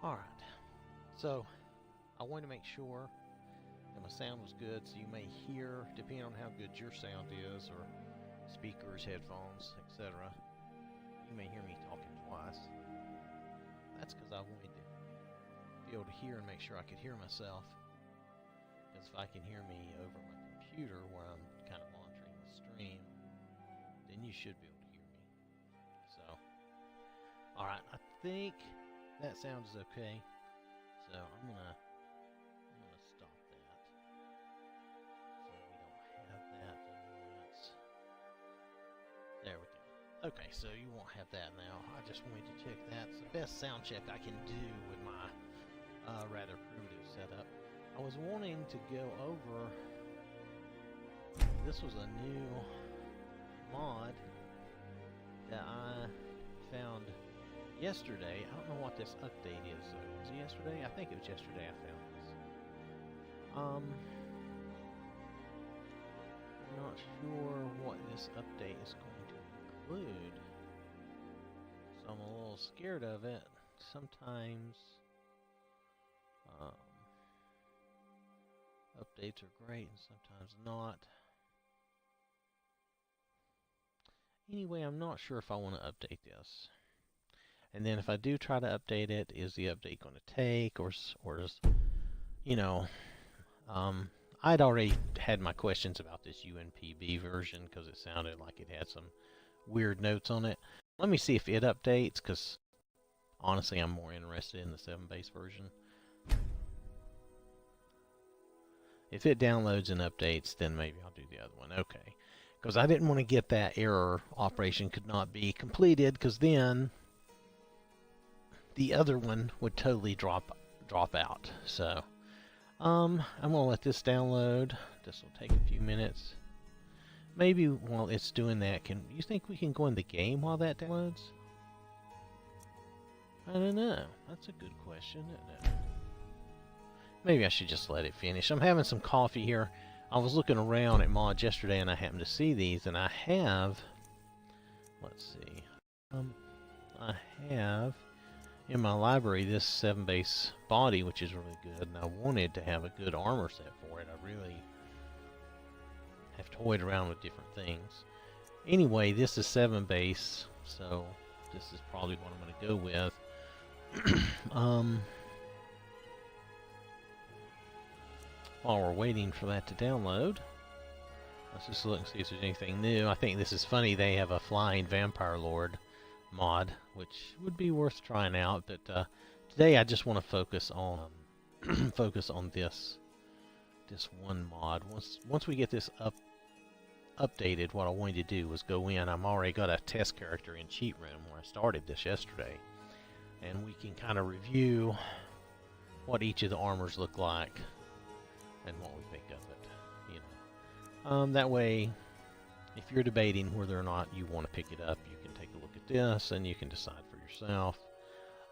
Alright, so I wanted to make sure that my sound was good, so you may hear, depending on how good your sound is, or speakers, headphones, etc., you may hear me talking twice. That's because I wanted to be able to hear and make sure I could hear myself. Because if I can hear me over my computer where I'm kind of monitoring the stream, then you should be able to hear me. So, alright, I think that sound is okay. So I'm gonna stop that. So we don't have that annoyance. There we go. Okay, so you won't have that now. I just wanted to check that. It's the best sound check I can do with my rather primitive setup. I was wanting to go over. This was a new mod that I found yesterday. I don't know what this update is. Was it yesterday? I think it was yesterday I found this. I'm not sure what this update is going to include, so I'm a little scared of it. Sometimes updates are great and sometimes not. Anyway, I'm not sure if I want to update this. And then if I do try to update it, is the update going to take, or is, you know, I'd already had my questions about this UNPB version because it sounded like it had some weird notes on it. Let me see if it updates, because honestly I'm more interested in the 7-base version. If it downloads and updates, then maybe I'll do the other one. Okay, because I didn't want to get that error operation could not be completed, because then the other one would totally drop out. So I'm gonna let this download. This will take a few minutes. Maybe while it's doing that, can you think we can go in the game while that downloads? I don't know. That's a good question, isn't it? Maybe I should just let it finish. I'm having some coffee here. I was looking around at mods yesterday and I happened to see these, and I have, let's see, I have in my library this 7-base body, which is really good, and I wanted to have a good armor set for it. I really have toyed around with different things. Anyway, this is 7-base, so this is probably what I'm going to go with. While we're waiting for that to download, let's just look and see if there's anything new. I think this is funny. They have a flying vampire lord mod, which would be worth trying out. But today I just want to focus on focus on this one mod. Once we get this updated, what I wanted to do was go in. I'm already got a test character in cheat room where I started this yesterday, and we can kind of review what each of the armors look like and what we think of it, you know. That way, if you're debating whether or not you want to pick it up, you can take a look at this and you can decide for yourself.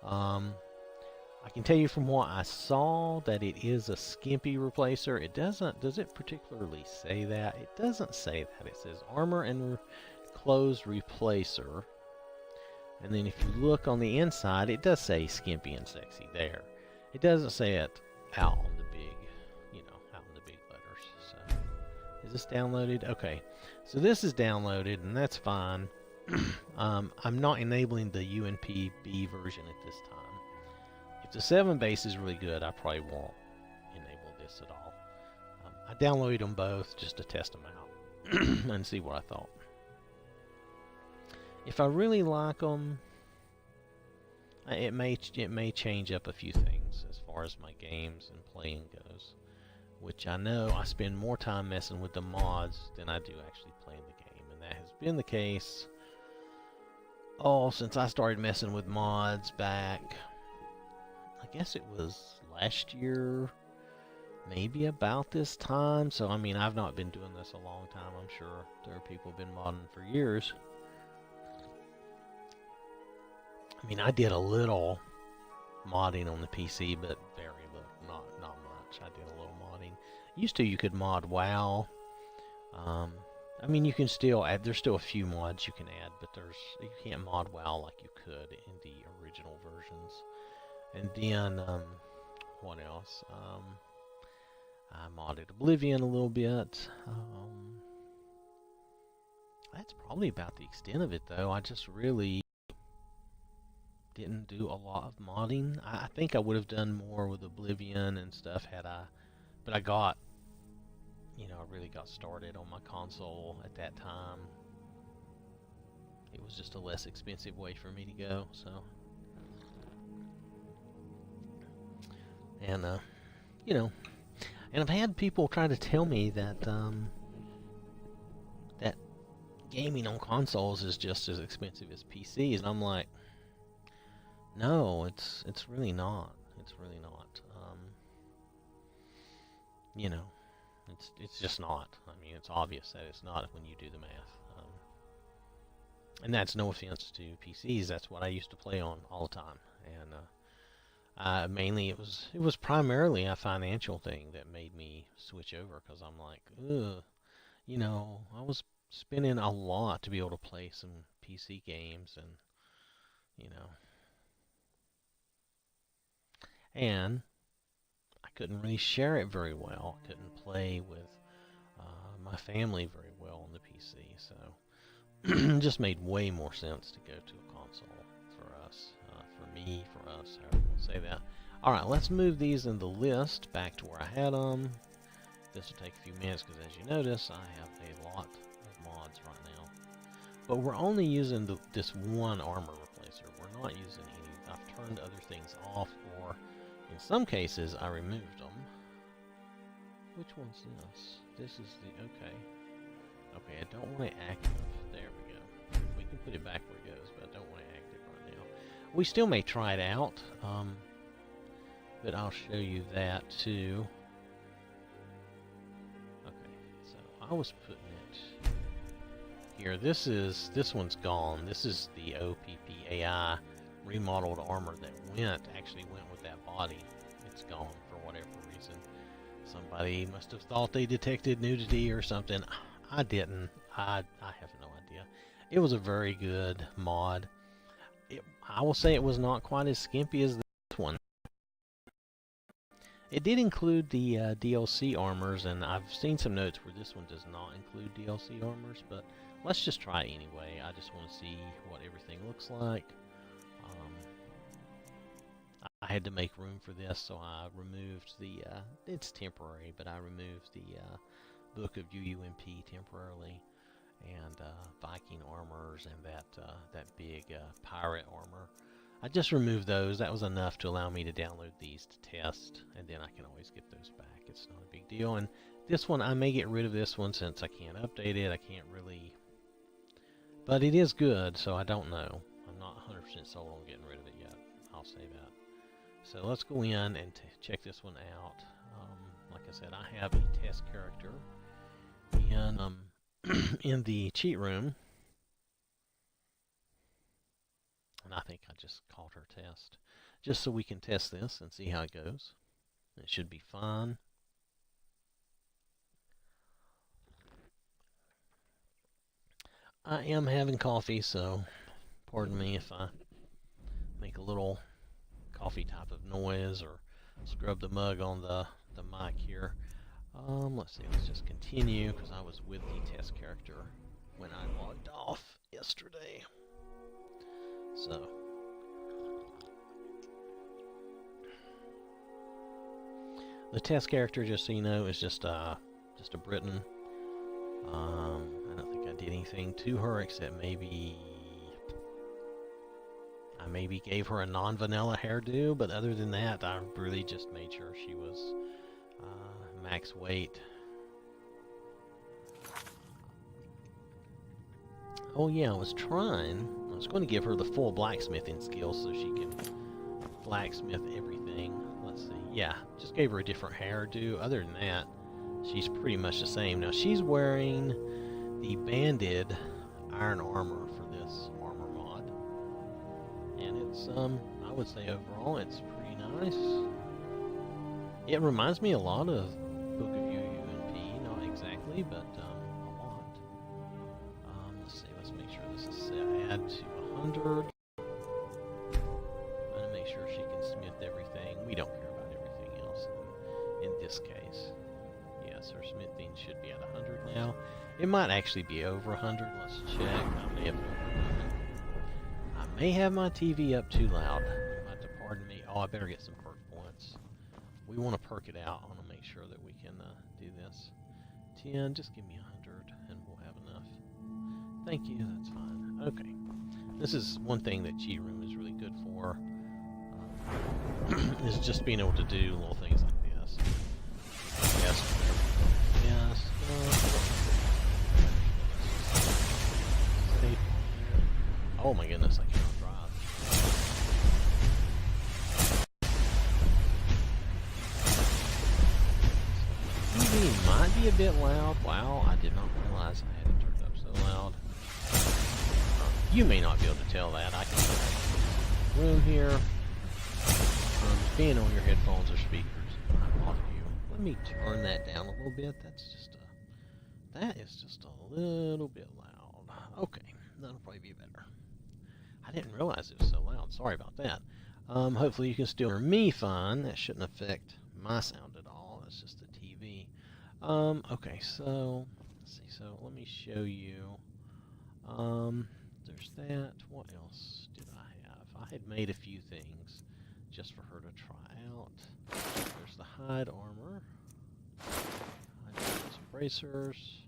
I can tell you from what I saw that it is a skimpy replacer. It does it particularly say that? It doesn't say that. It says armor and clothes replacer. And then if you look on the inside, it does say skimpy and sexy there. It doesn't say it out on the big, you know, out in the big letters. So, is this downloaded? Okay, so this is downloaded, and that's fine. I'm not enabling the UNPB version at this time. If the 7-base is really good, I probably won't enable this at all. I downloaded them both just to test them out and see what I thought. If I really like them, it may change up a few things as far as my games and playing goes, which I know I spend more time messing with the mods than I do actually playing the game, and that has been the case since I started messing with mods back, I guess it was last year, maybe about this time. So I mean, I've not been doing this a long time. I'm sure there are people who've been modding for years. I mean, I did a little modding on the PC, but very little, not much. I did a little modding. Used to, you could mod WoW. I mean, you can still add. There's still a few mods you can add, but you can't mod WoW like you could in the original versions. And then, what else? I modded Oblivion a little bit. That's probably about the extent of it, though. I just really didn't do a lot of modding. I think I would have done more with Oblivion and stuff had I, but I got, you know, I really got started on my console at that time. It was just a less expensive way for me to go, so. And, you know, and I've had people try to tell me that, that gaming on consoles is just as expensive as PCs, and I'm like, no, it's really not. It's really not. You know, it's just not. I mean, it's obvious that it's not when you do the math. And that's no offense to PCs. That's what I used to play on all the time. And mainly it was primarily a financial thing that made me switch over, because I'm like, ugh, you know, I was spending a lot to be able to play some PC games, and you know. And I couldn't really share it very well. I couldn't play with my family very well on the PC, so it just made way more sense to go to a console for us, for me, for us, however you want to say that. Alright, let's move these in the list back to where I had them. This will take a few minutes because, as you notice, I have a lot of mods right now. But we're only using this one armor replacer. We're not using any. I've turned other things off, or in some cases, I removed them. Which one's this? This is the, okay. Okay, I don't want it active. There we go. We can put it back where it goes, but I don't want it active right now. We still may try it out, but I'll show you that too. Okay, so I was putting it here. This one's gone. This is the OPPAI remodeled armor that actually went with that body. It's gone for whatever reason. Somebody must have thought they detected nudity or something. I didn't. I have no idea. It was a very good mod. I will say it was not quite as skimpy as this one. It did include the DLC armors, and I've seen some notes where this one does not include DLC armors, but let's just try it anyway. I just want to see what everything looks like. I had to make room for this, so I removed the, it's temporary, but I removed the Book of UUMP temporarily, and Viking armors, and that big pirate armor. I just removed those. That was enough to allow me to download these to test, and then I can always get those back. It's not a big deal. And this one, I may get rid of this one since I can't update it. I can't really, but it is good, so I don't know. I'm not 100% sold on getting rid of it yet. I'll say that. So let's go in and check this one out. Like I said, I have a test character in the cheat room, and I think I just called her test, just so we can test this and see how it goes. It should be fine. I am having coffee, so pardon me if I make a little coffee type of noise or scrub the mug on the mic here. Let's see, let's just continue, because I was with the test character when I logged off yesterday. So, the test character, just so you know, is just a Briton. I don't think I did anything to her except maybe I maybe gave her a non-vanilla hairdo, but other than that, I really just made sure she was max weight. Oh yeah, I was going to give her the full blacksmithing skills so she can blacksmith everything. Let's see, yeah, just gave her a different hairdo. Other than that, she's pretty much the same. Now she's wearing the banded iron armor for this armor mod, and it's I would say overall it's pretty nice. It reminds me a lot of Book of UUMP, not exactly, but a lot. Let's see, let's make sure this is set. Add to 100. I'm gonna make sure she can smith It might actually be over 100. Let's check. I may have my TV up too loud. You'll have to pardon me. Oh, I better get some perk points. We want to perk it out. I want to make sure that we can do this. 10, just give me 100 and we'll have enough. Thank you, that's fine. Okay. This is one thing that cheat room is really good for. Is just being able to do little things like this. Yes. Yes. Oh my goodness, I cannot drive. TV might be a bit loud. Wow, I did not realize I had it turned up so loud. You may not be able to tell that. I can room here. Being on your headphones or speakers might bother you. Let me turn that down a little bit. That is just a little bit loud. Okay, that'll probably be better. I didn't realize it was so loud. Sorry about that. Hopefully you can still hear me fine. That shouldn't affect my sound at all. That's just the TV. Okay, so let's see. So let me show you. There's that. What else did I have? I had made a few things just for her to try out. There's the hide armor. Some bracers.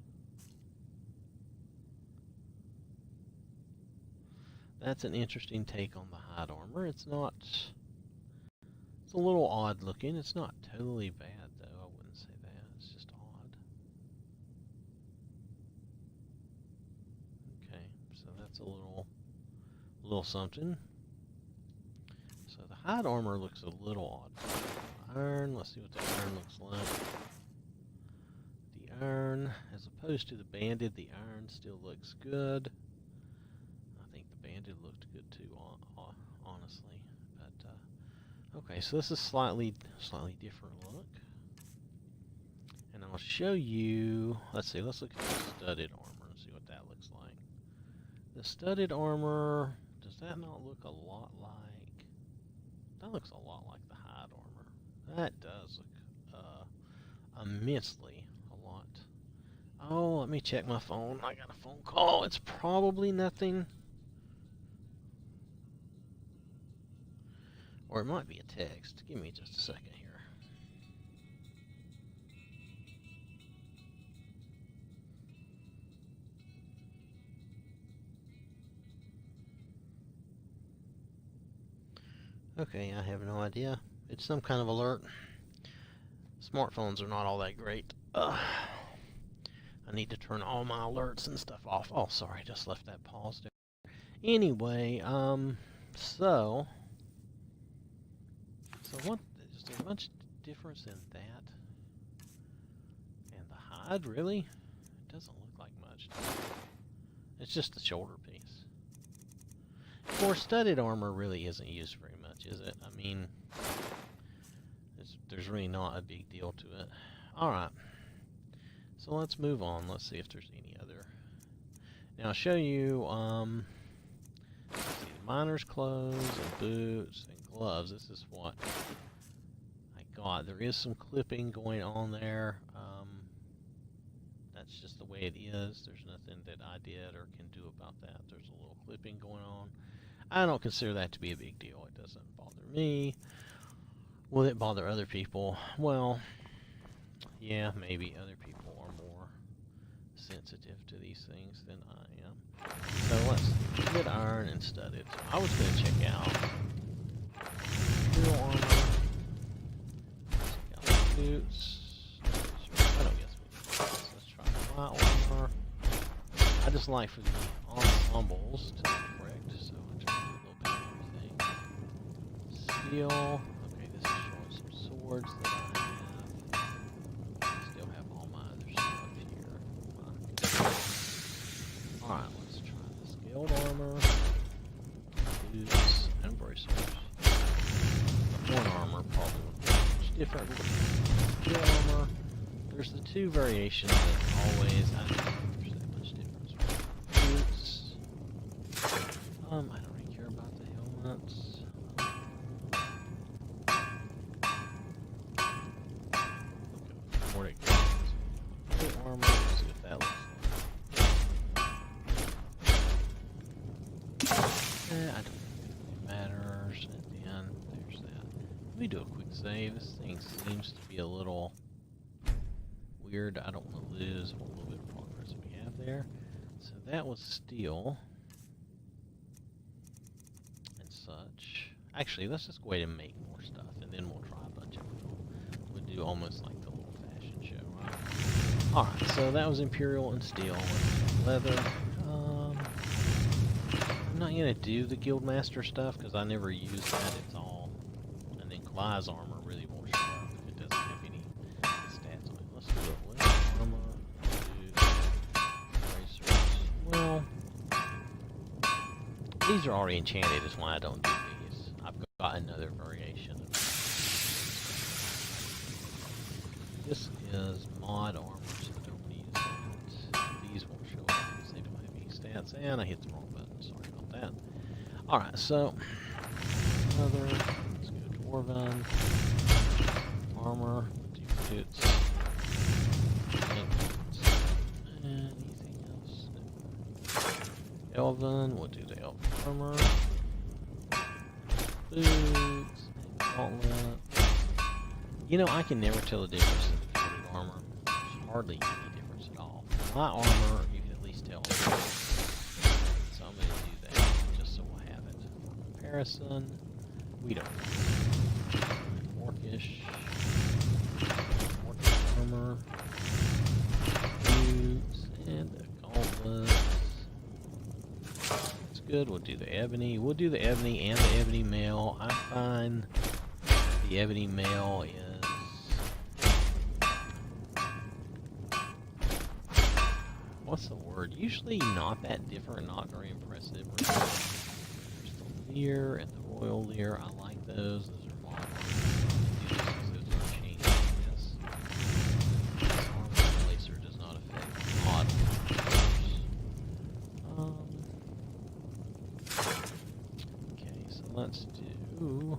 That's an interesting take on the hide armor. It's a little odd looking. It's not totally bad though. I wouldn't say that. It's just odd. Okay, so that's a little something. So the hide armor looks a little odd. Iron, let's see what the iron looks like. The iron, as opposed to the banded, the iron still looks good. I think the banded looked good too, honestly. But okay, so this is slightly different look. And I'll show you. Let's see. Let's look at the studded armor and see what that looks like. The studded armor, does that not look a lot like? That looks a lot like the hide armor. That does look immensely a lot. Oh, let me check my phone. I got a phone call. It's probably nothing. Or it might be a text. Give me just a second here. Okay, I have no idea. It's some kind of alert. Smartphones are not all that great. I need to turn all my alerts and stuff off. Oh, sorry, just left that paused there. Anyway, so what? Is there much difference in that and the hide? Really? It doesn't look like much. It's just the shoulder piece. For studded armor, really isn't used very much, is it? I mean, there's really not a big deal to it. All right. So let's move on. Let's see if there's any other. Now I'll show you. Let's see, the miner's clothes and boots and gloves. This is what I got. There is some clipping going on there. That's just the way it is. There's nothing that I did or can do about that. There's a little clipping going on. I don't consider that to be a big deal. It doesn't bother me. Will it bother other people? Well, yeah, maybe other people are more sensitive to these things than I am. So let's get iron and studded. So I was going to check out steel armor. Check out the boots. I don't guess we need this. Let's try the light armor. I just like for the ensembles to be correct, so I try to do a little bit of everything. Steel. Okay, this is showing some swords that I have. I still have all my other stuff here. Alright, let's try the scaled armor, boots, and bracers. One armor probably would be much different. Steel armor. There's the two variations that always, I don't know if there's that much difference with boots. I don't really care about the helmets. Nordic armor, let's see what that looks like. Let me do a quick save. This thing seems to be a little weird. I don't want to lose a little bit of progress we have there. So that was steel and such. Actually, let's just go ahead and make more stuff, and then we'll try a bunch of it. We'll do almost like the little fashion show, right? Alright, so that was Imperial and steel. Leather. I'm not going to do the Guildmaster stuff, because I never use that. It's all... And then Gly's armor really won't show up if it doesn't have any stats on it. Let's do it. Armor. Well, these are already enchanted, is why I don't do these. I've got another variation of this. Is mod armor, so I don't use that. These won't show up because they don't have any stats, and I hit the wrong button. Sorry about that. Alright, so another. Let's go Dwarven. Armor. Do boots. Anything else? No. Elven. We'll do the Elven armor. Boots. Gauntlet. You know, I can never tell the difference in the coated armor. There's hardly any difference at all. My armor, you can at least tell. So I'm going to do that just so we'll have it. For comparison, we don't. Orcish. Orcish armor. Boots. And the gauntlets. That's good. We'll do the ebony. We'll do the ebony and the ebony mail. I find the ebony mail is... What's the word? Usually not that different, not very impressive. There's the leer and the royal leer. I like those. Those are mod. Those are changed, I guess. Armor placer does not affect mod. Okay, so let's do...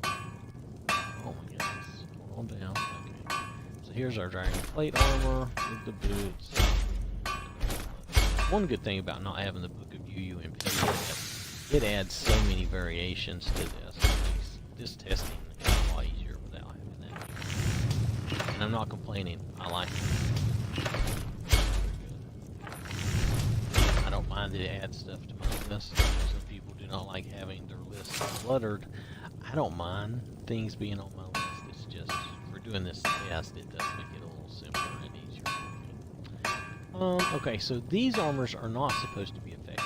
Oh my goodness. Hold on down. Okay. So here's our dragon plate armor with the boots. One good thing about not having the Book of UUMP is that it adds so many variations to this. This testing is a lot easier without having that. And I'm not complaining. I like it. I don't mind that it adds stuff to my list. Some people do not like having their list cluttered. I don't mind things being on my list. It's just, for doing this test, it does make it a little simpler and easier. Okay, so these armors are not supposed to be affected.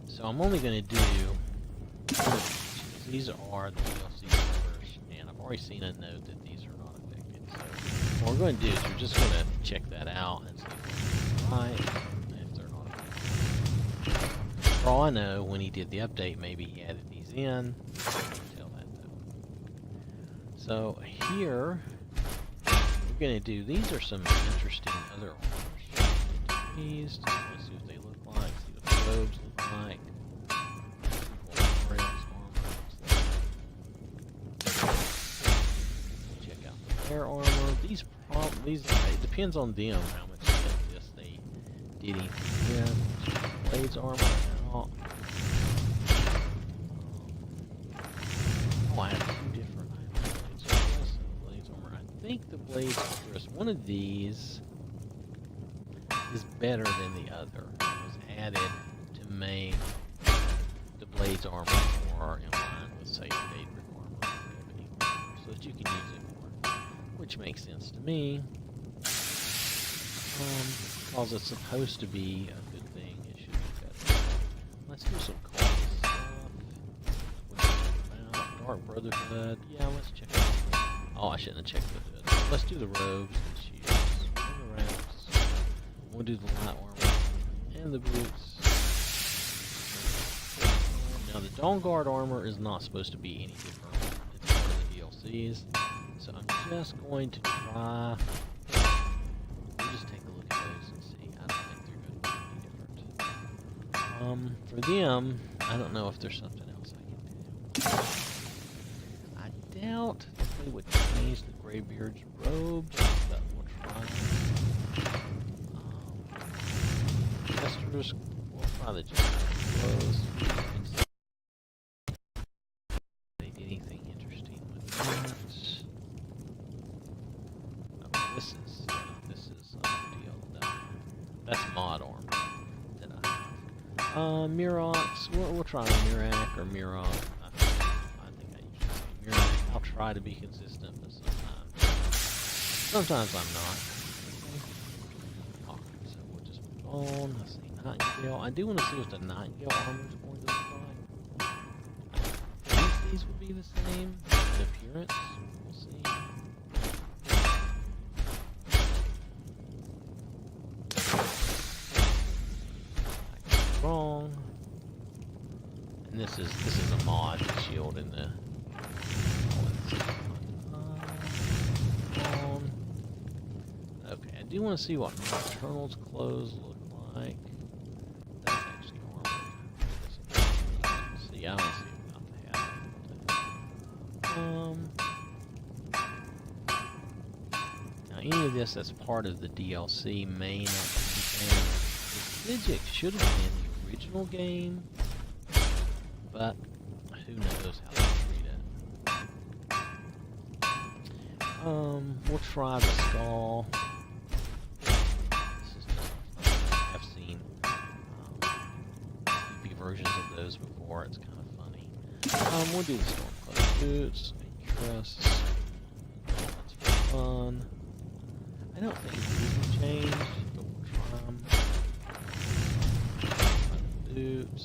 So I'm only going to do... These are the DLC armors, and I've already seen a note that these are not affected. So what we're going to do is we're just going to check that out and see if they're right, and if they're not affected. For all I know, when he did the update, maybe he added these in. I can't tell that though. So here... We're going to do, these are some interesting other armors. These, let's see what they look like, see what the robes look like. Check out their armor. These, it depends on them how much of this they did anything. Blades armor out. Oh, I have two different blades armor. I think the blades, one of these is better than the other. It was added to make the blades armor more in line with, say, the Daedric armor, so that you can use it more, which makes sense to me. Because it's supposed to be a good thing, it should be better. Let's do some cool stuff. Dark Brotherhood. Yeah, let's check it out. Oh, I shouldn't have checked the hood. Let's do the robes and shoes. And the wraps. We'll do the light armor. And the boots. Now, the Dawnguard armor is not supposed to be any different. It's part of the DLCs. So I'm just going to try... We'll just take a look at those and see. I don't think they're going to be any different. For them, I don't know if there's something else I can do. I doubt that they would change the Greybeard's robes, but we'll try. Jester's, we'll try the Jester's clothes. They did anything Murox. We'll try Murac or Murok. I think I usually say Murac. I'll try to be consistent, but sometimes I'm not. Okay. Alright, so we'll just move on. Let's see, Nightingale. I do want to see what the Nightingale armor is going to look like. I think these would be the same in appearance. We'll see. Wrong. And this is a mod shield in the. Okay, I do want to see what Nocturnal's clothes look like. That's actually armor. See, I don't see about that. Now any of this that's part of the DLC may not be contained. The Physic should have been the original game, but who knows how they treat it. We'll try the skull. This is just I've seen PvP versions of those before. It's kind of funny. We'll do the Stormcloak boots, Trust. That's fun. I don't think these will change, but we'll try them. Boots.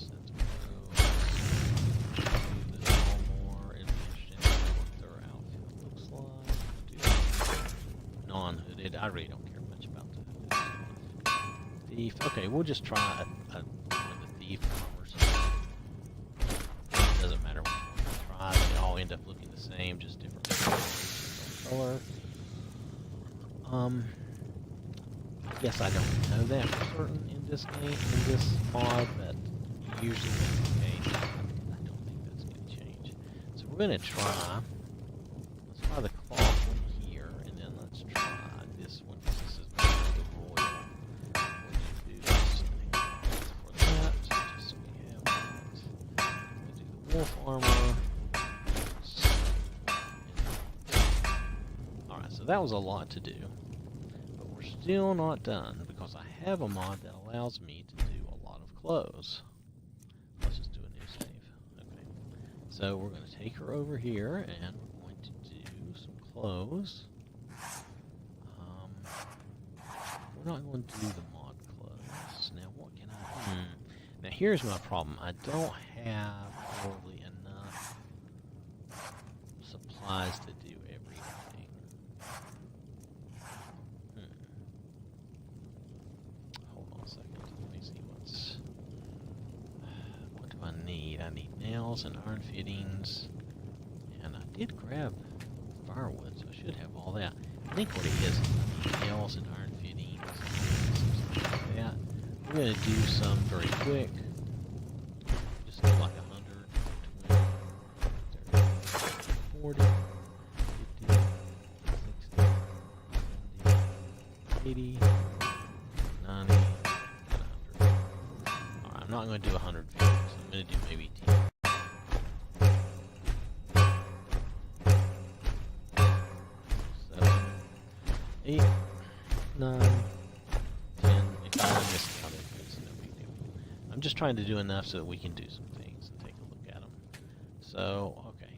That's all more interesting what their outfit looks like. Non-hooded. I really don't care much about the hooded stuff. Thief. Okay, we'll just try the thief armors. Doesn't matter which one we try. They all end up looking the same, just different color. I guess I don't know that for certain in this game, in this mod, but usually that's the case. I don't think that's going to change. So we're going to try. Let's try the cloth one here, and then let's try this one because this is the royal. We'll do something for that, just so we have that. We'll do the wolf armor. Alright, so that was a lot to do. Still not done because I have a mod that allows me to do a lot of clothes. Let's just do a new save. Okay. So we're going to take her over here and we're going to do some clothes. We're not going to do the mod clothes. Now what can I do? Now here's my problem. I don't have probably enough supplies to do everything. I need nails and iron fittings, and I did grab firewood, so I should have all that. I think what it is, I need nails and iron fittings, something like that. We're going to do some very quick, just do like 120, 40, 50, 60, 70, 80, 90, and 100. Alright, I'm not going to do 100 fittings. I'm going to do maybe 10. 7, 8, 9, 10. If I miss a count, it's no big deal. I'm just trying to do enough so that we can do some things and take a look at them. So, okay.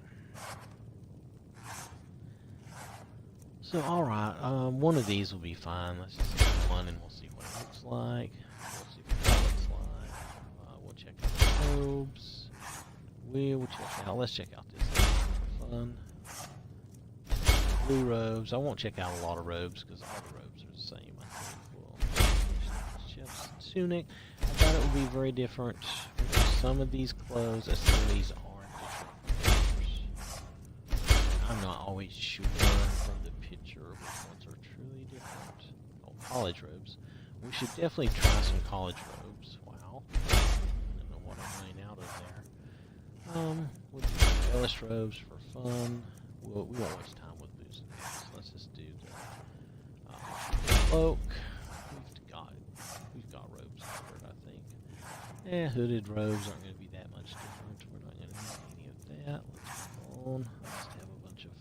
So, alright. One of these will be fine. Let's just do one and we'll see what it looks like. We'll see what that looks like. We'll check out the robes. We'll check out. Let's check out this for fun. Blue robes. I won't check out a lot of robes because all the robes are the same. I think. Chef's tunic. I thought it would be very different. Some of these clothes, as some of these are different colors. I'm not always sure from the picture which ones are truly different. Oh, college robes. We should definitely try some college robes. Wow. I don't know what I'm running out of there. We'll do embellished robes for fun. We won't waste time with boots and boots. Let's just do the cloak. We've got robes covered, I think. Hooded robes aren't going to be that much different. We're not going to need any of that. Let's move on. I just have a bunch of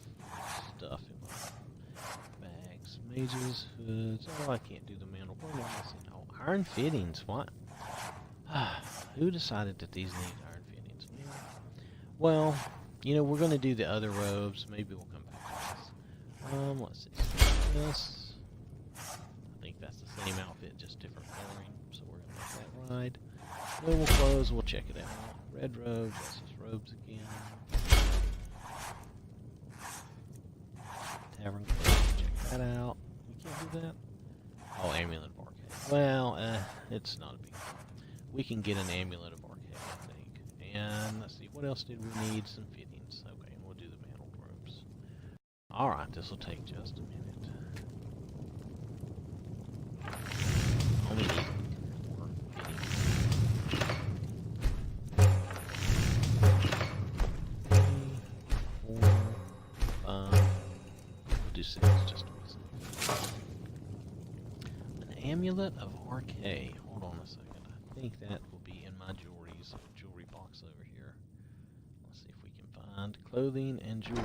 stuff in my bags. Mages, hoods. Oh, I can't do the mantle. What am I missing? Oh, iron fittings. What? Who decided that these need iron fittings? Well, you know, we're going to do the other robes. Maybe we'll come back to this. Let's see. This. I think that's the same outfit, just different coloring. So we're going to let that ride. Then we'll close. We'll check it out. Red robes. That's just robes again. Tavern clothes. Check that out. We can't do that. Oh, amulet of arcade. Well, it's not a big deal. We can get an amulet of arcade, I think. And let's see, what else did we need? Some fittings. Okay, and we'll do the mantled robes. Alright, this will take just a minute. Only need 4 fittings. 3, 4, 5. We'll do 6 just to be safe. An amulet of arcade. Hold on a second. I think that will be in my jewelry box over here. Let's see if we can find clothing and jewelry.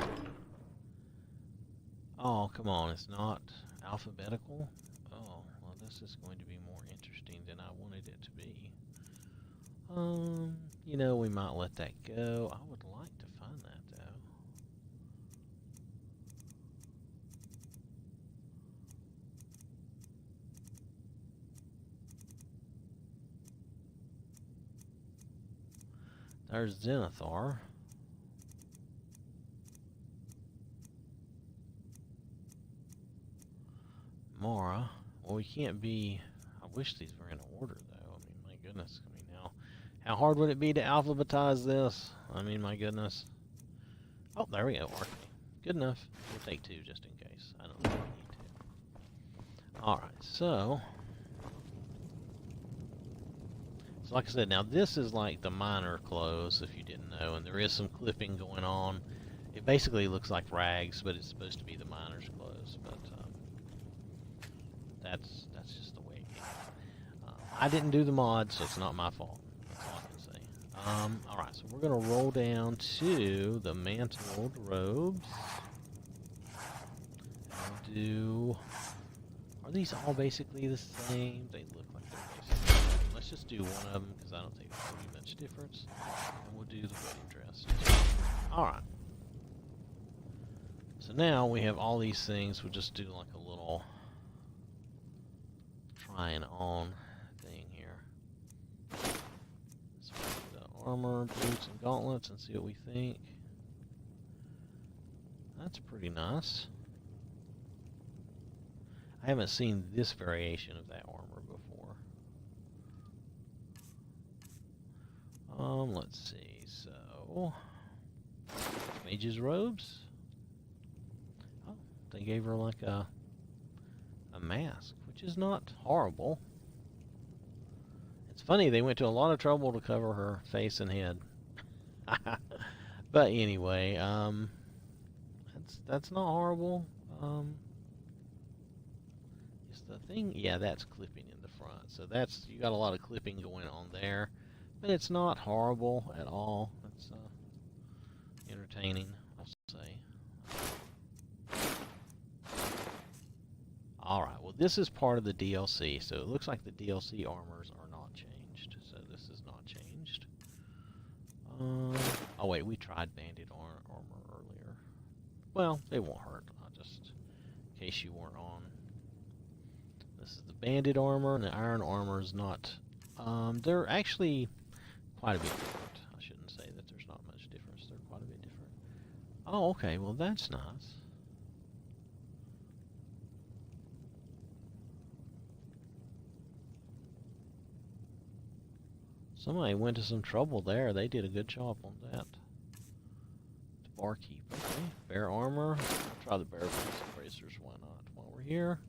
Oh, come on, it's not alphabetical? Oh, well, this is going to be more interesting than I wanted it to be. You know, we might let that go. I would like to find that, though. There's Zenithar. Mara. Well, we can't be... I wish these were in order, though. I mean, my goodness. I mean, how hard would it be to alphabetize this? I mean, my goodness. Oh, there we go. Arcade. Good enough. We'll take 2 just in case. I don't really need to. Alright, so... So like I said, now this is like the miner clothes, if you didn't know, and there is some clipping going on. It basically looks like rags, but it's supposed to be the miner's clothes. But that's just the way it came. I didn't do the mod, so it's not my fault. That's all I can say. All right, so we're gonna roll down to the mantled robes. And do. Are these all basically the same? They look like they're basically. Let's just do one of them because I don't think there's going to be much difference. And we'll do the wedding dress. Alright. So now we have all these things. We'll just do like a little trying on thing here. So the armor, boots, and gauntlets and see what we think. That's pretty nice. I haven't seen this variation of that armor before. Let's see, so... Mage's robes? Oh, they gave her like a mask, which is not horrible. It's funny, they went to a lot of trouble to cover her face and head. But anyway, that's not horrible. Is the thing... Yeah, that's clipping in the front. So that's... You got a lot of clipping going on there. But it's not horrible at all. It's entertaining, I'll say. Alright, well this is part of the DLC, so it looks like the DLC armors are not changed. So this is not changed. Oh wait, we tried banded armor earlier. Well, it won't hurt. I'll just, in case you weren't on. This is the banded armor, and the iron armor is not. They're actually quite a bit different. I shouldn't say that there's not much difference. They're quite a bit different. Oh, okay. Well, that's nice. Somebody went to some trouble there. They did a good job on that. The barkeep. Okay. Bear armor. I'll try the bear bracers. Why not? While we're here.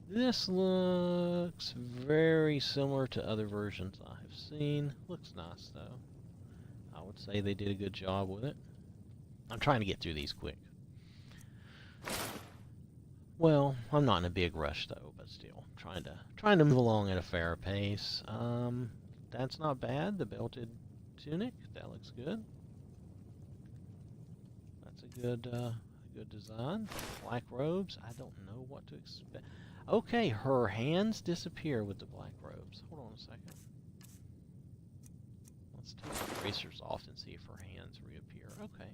This looks very similar to other versions I have seen. Looks nice, though. I would say they did a good job with it. I'm trying to get through these quick. Well, I'm not in a big rush, though, but still. Trying to move along at a fair pace. That's not bad. The belted tunic. That looks good. That's a good design. Black robes. I don't know what to expect. Okay, her hands disappear with the black robes. Hold on a second. Let's take the bracers off and see if her hands reappear. Okay.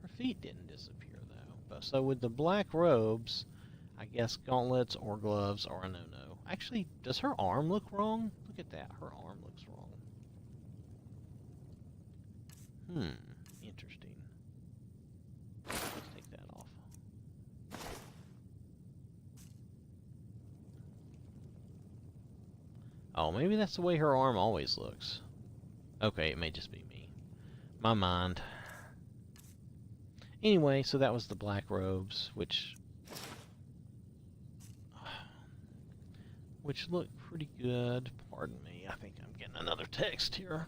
Her feet didn't disappear, though. But so with the black robes, I guess gauntlets or gloves are a no-no. Actually, does her arm look wrong? Look at that. Her arm looks wrong. Interesting. Let's take that off. Oh, maybe that's the way her arm always looks. Okay, it may just be me. My mind. Anyway, so that was the black robes, which look pretty good. Pardon me, I think I'm getting another text here.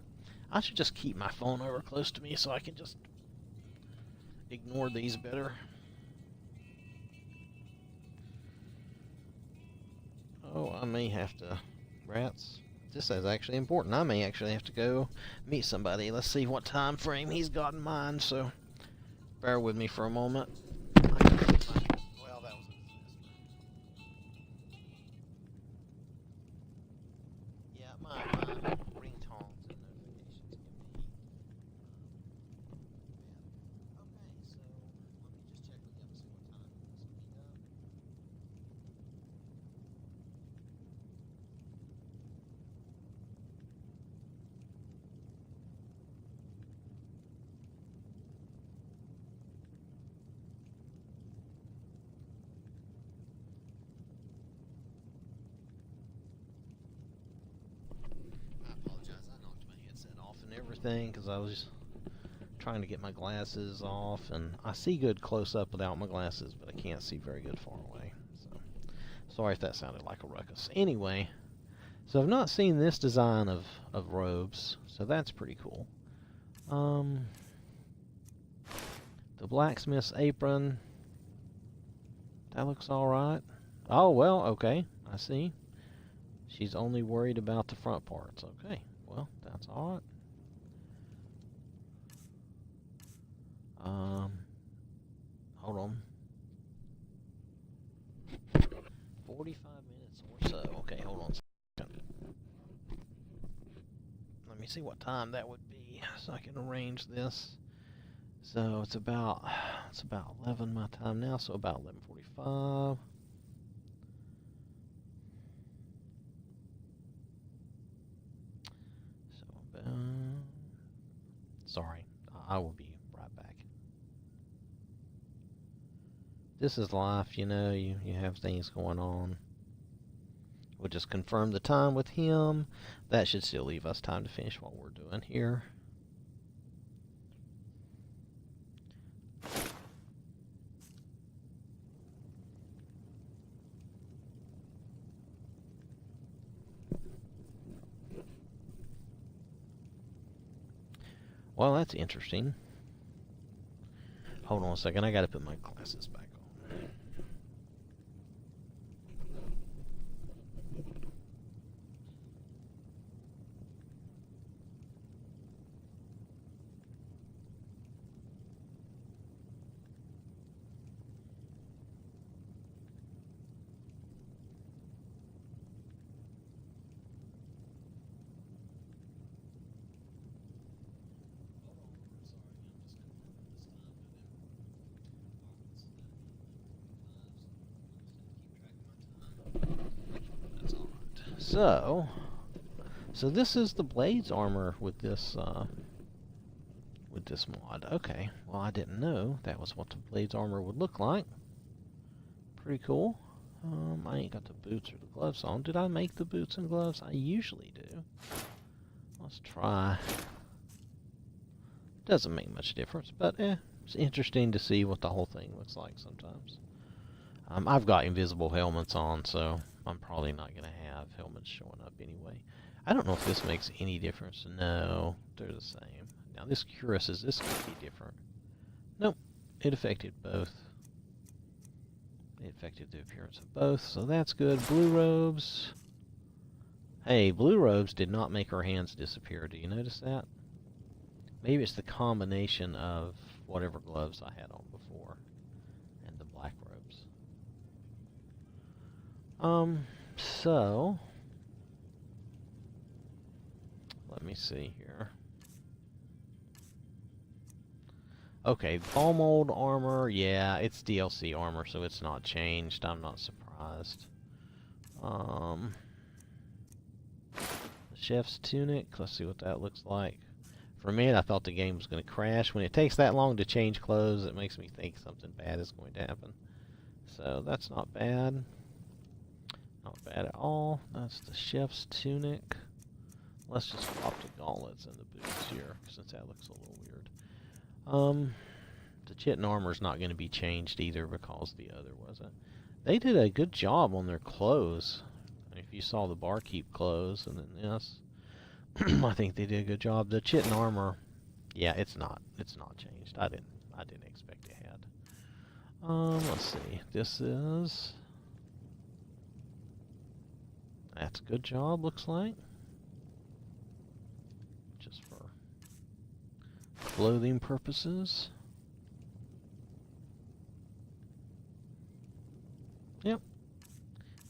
I should just keep my phone over close to me so I can just ignore these better. Oh, I may have to... Rats. This is actually important. I may actually have to go meet somebody. Let's see what time frame he's got in mind, so bear with me for a moment. Well, that was a disaster. Yeah, my ringtones and notifications can be bad. Okay, so let me just check with them and see what time this will be done. Everything because I was trying to get my glasses off, and I see good close up without my glasses, but I can't see very good far away. So sorry if that sounded like a ruckus. Anyway, so I've not seen this design of robes, so that's pretty cool. The blacksmith's apron, that looks alright. Oh well, okay, I see. She's only worried about the front parts. Okay, well, that's alright. Hold on. 45 minutes or so. Okay, hold on a second. Let me see what time that would be so I can arrange this. So it's about 11 my time now, so about 11:45. So sorry, I will be right back. This is life, you know, you have things going on. We'll just confirm the time with him. That should still leave us time to finish what we're doing here. Well, that's interesting. Hold on a second, I gotta put my glasses back on. So this is the Blades armor with this mod. Okay, well I didn't know that was what the Blades armor would look like. Pretty cool. I ain't got the boots or the gloves on. Did I make the boots and gloves? I usually do. Let's try. Doesn't make much difference, but it's interesting to see what the whole thing looks like sometimes. I've got invisible helmets on, so I'm probably not going to have helmets showing up anyway. I don't know if this makes any difference. No, they're the same. Now this cuirass, is this going to be different? Nope, it affected both. It affected the appearance of both, so that's good. Blue robes. Hey, blue robes did not make her hands disappear. Do you notice that? Maybe it's the combination of whatever gloves I had on before and the black robes. So let me see here. Okay, ball mold armor, yeah, it's DLC armor, so it's not changed. I'm not surprised. The chef's tunic, let's see what that looks like. For a minute, I thought the game was going to crash. When it takes that long to change clothes, it makes me think something bad is going to happen. So that's not bad. Not bad at all. That's the chef's tunic. Let's just swap the gauntlets and the boots here, since that looks a little weird. The chitin armor's not going to be changed either because the other wasn't. They did a good job on their clothes. If you saw the barkeep clothes and then this, I think they did a good job. The chitin armor, yeah, it's not changed. I didn't expect it had. Let's see. This is. That's a good job. Looks like. Just for clothing purposes. Yep.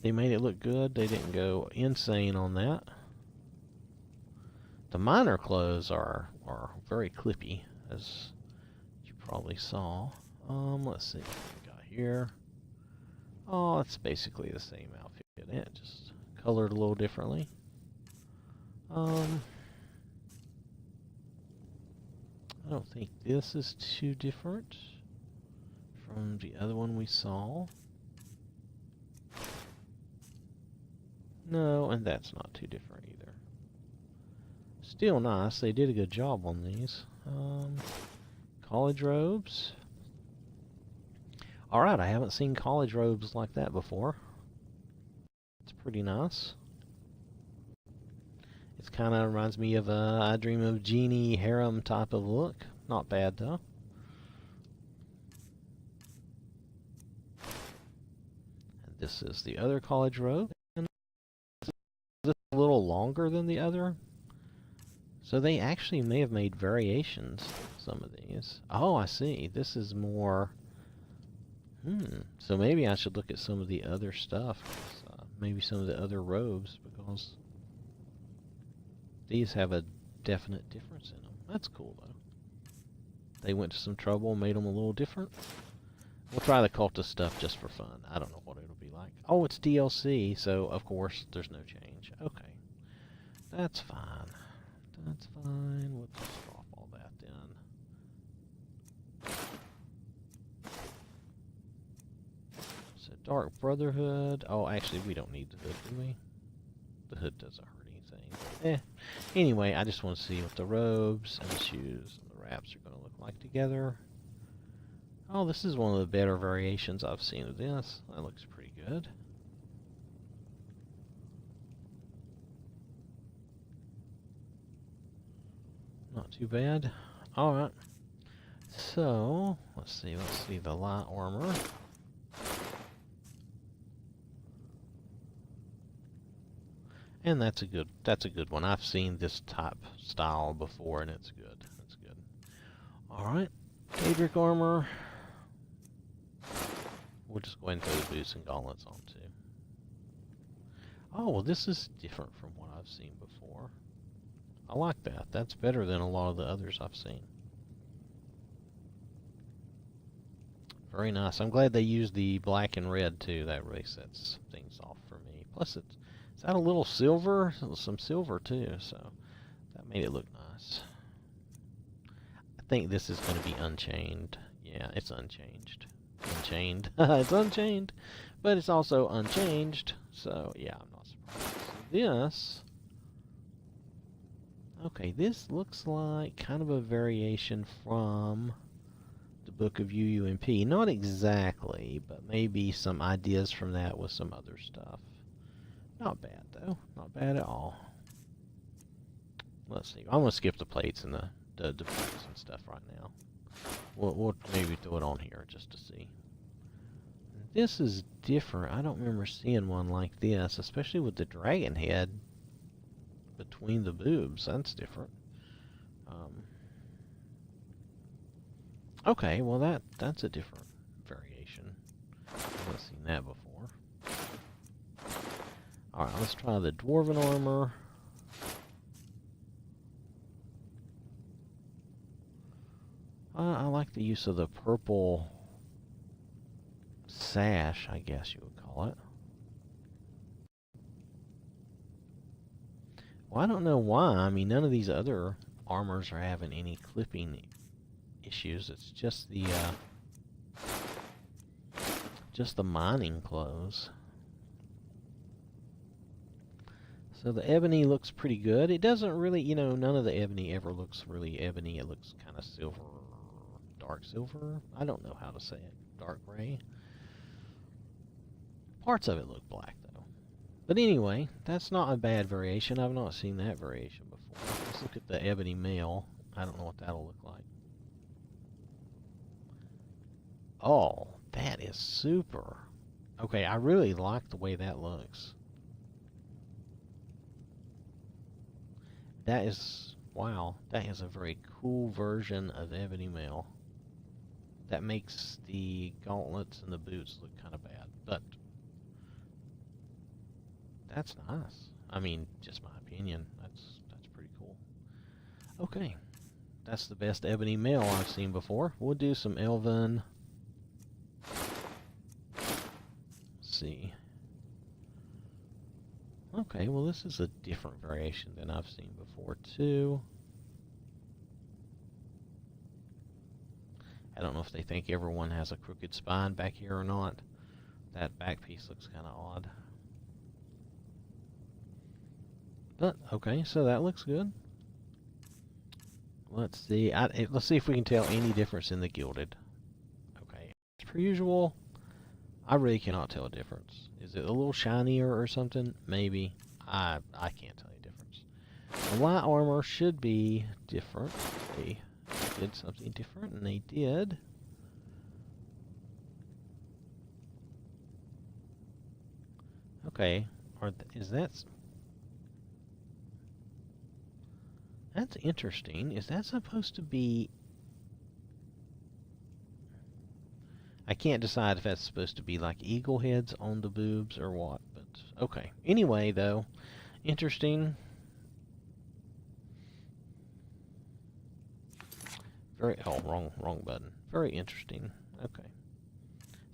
They made it look good. They didn't go insane on that. The miner clothes are very clippy, as you probably saw. Let's see what we got here. Oh, it's basically the same outfit. It just colored a little differently. I don't think this is too different from the other one we saw. No, and that's not too different either. Still nice. They did a good job on these. College robes. Alright, I haven't seen college robes like that before. It's pretty nice. It kind of reminds me of a I Dream of Jeannie harem type of look. Not bad though. And this is the other college robe. And this is a little longer than the other. So they actually may have made variations of some of these. Oh, I see. This is more... So maybe I should look at some of the other stuff. Maybe some of the other robes, because these have a definite difference in them. That's cool, though. They went to some trouble and made them a little different. We'll try the cultist stuff just for fun. I don't know what it'll be like. Oh, it's DLC, so of course there's no change. Okay. That's fine. That's fine. We'll just drop all that then. So Dark Brotherhood. Oh, actually, we don't need the hood, do we? The hood doesn't hurt anything. Anyway, I just want to see what the robes and the shoes and the wraps are going to look like together. Oh, this is one of the better variations I've seen of this. That looks pretty good. Not too bad. Alright. So, let's see the light armor. And that's a good one. I've seen this type style before, and it's good. That's good. Alright. Daedric armor. We'll just go ahead and throw the boots and gauntlets on too. Oh, well, this is different from what I've seen before. I like that. That's better than a lot of the others I've seen. Very nice. I'm glad they used the black and red too. That really sets things off for me. Plus, it's got a little silver, some silver too, so that made it look nice. I think this is going to be unchained. Yeah, it's unchanged. Unchained. It's unchained, but it's also unchanged, so yeah, I'm not surprised. So this... Okay, this looks like kind of a variation from the Book of UUMP. Not exactly, but maybe some ideas from that with some other stuff. Not bad, though. Not bad at all. Let's see. I'm going to skip the plates and the boots and stuff right now. We'll maybe throw it on here just to see. This is different. I don't remember seeing one like this, especially with the dragon head between the boobs. That's different. Okay, well that's a different variation. I haven't seen that before. Alright, let's try the dwarven armor. I like the use of the purple sash, I guess you would call it. Well, I don't know why. I mean, none of these other armors are having any clipping issues. It's just the mining clothes. So the ebony looks pretty good. It doesn't really, you know, none of the ebony ever looks really ebony. It looks kind of silver, dark silver. I don't know how to say it. Dark gray. Parts of it look black, though. But anyway, that's not a bad variation. I've not seen that variation before. Let's look at the ebony mail. I don't know what that'll look like. Oh, that is super. Okay, I really like the way that looks. That is, wow, that is a very cool version of ebony mail. That makes the gauntlets and the boots look kind of bad, but that's nice. I mean, just my opinion. That's pretty cool. Okay, that's the best ebony mail I've seen before. We'll do some elven. Let's see. Okay, well this is a different variation than I've seen before too. I don't know if they think everyone has a crooked spine back here or not. That back piece looks kind of odd. But, okay, so that looks good. Let's see. Let's see if we can tell any difference in the gilded. Okay, as per usual, I really cannot tell a difference. Is it a little shinier or something? Maybe. I can't tell you a difference. The light armor should be different. They did something different, and they did. Okay, is that... That's interesting. Is that supposed to be... I can't decide if that's supposed to be like eagle heads on the boobs or what, but okay. Anyway, though, interesting. Wrong button. Very interesting. Okay.